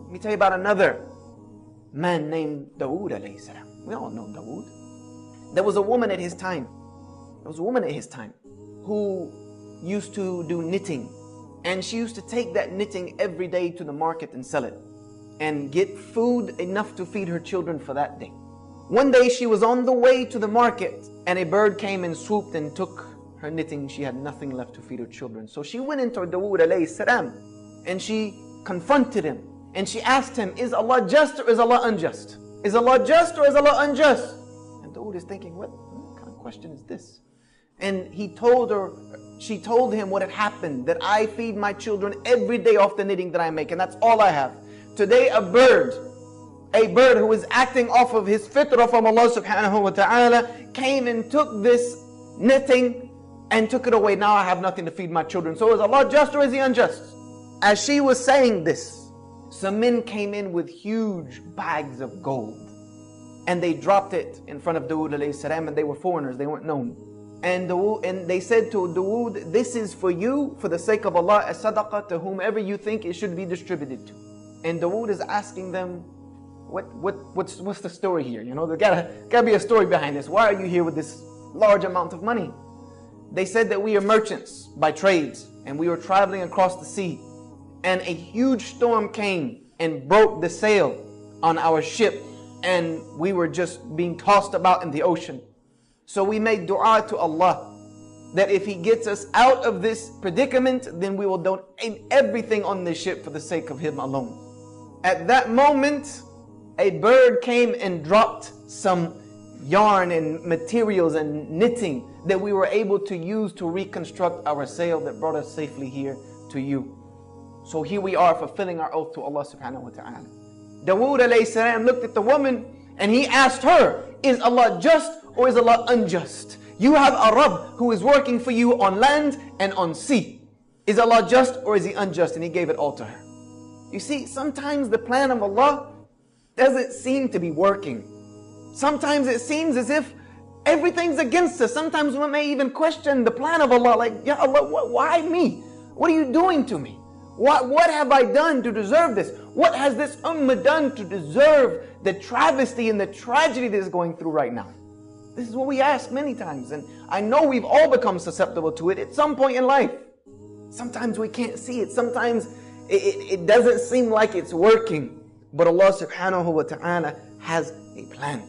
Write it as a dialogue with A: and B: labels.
A: Let me tell you about another man named Dawood alayhi salam. We all know Dawood. There was a woman at his time. Who used to do knitting. And she used to take that knitting every day to the market and sell it. And get food enough to feed her children for that day. One day she was on the way to the market and a bird came and swooped and took her knitting. She had nothing left to feed her children. So she went into Dawood alayhi salam and she confronted him. And she asked him, is Allah just or is Allah unjust? Is Allah just or is Allah unjust? And Dawood is thinking, what kind of question is this? And she told him what had happened, that I feed my children every day off the knitting that I make, and that's all I have. Today a bird who is acting off of his fitrah from Allah subhanahu wa ta'ala came and took this knitting and took it away. Now I have nothing to feed my children. So is Allah just or is He unjust? As she was saying this, some men came in with huge bags of gold. And they dropped it in front of Dawood alayhi salam, and they were foreigners, they weren't known. And they said to Dawood, this is for you, for the sake of Allah, as sadaqah to whomever you think it should be distributed to. And Dawood is asking them, what's the story here? You know, there gotta be a story behind this. Why are you here with this large amount of money? They said that we are merchants by trades, and we were traveling across the sea. And a huge storm came and broke the sail on our ship, and we were just being tossed about in the ocean. So we made dua to Allah that if He gets us out of this predicament, then we will donate everything on this ship for the sake of Him alone. At that moment, a bird came and dropped some yarn and materials and knitting that we were able to use to reconstruct our sail that brought us safely here to you. So here we are fulfilling our oath to Allah subhanahu wa ta'ala. Dawood alayhi salam looked at the woman and he asked her, is Allah just or is Allah unjust? You have a Rabb who is working for you on land and on sea. Is Allah just or is He unjust? And he gave it all to her. You see, sometimes the plan of Allah doesn't seem to be working. Sometimes it seems as if everything's against us. Sometimes we may even question the plan of Allah, like, Ya Allah, why me? What are you doing to me? What have I done to deserve this? What has this ummah done to deserve the travesty and the tragedy that is going through right now? This is what we ask many times, and I know we've all become susceptible to it at some point in life. Sometimes we can't see it. Sometimes it doesn't seem like it's working. But Allah subhanahu wa ta'ala has a plan.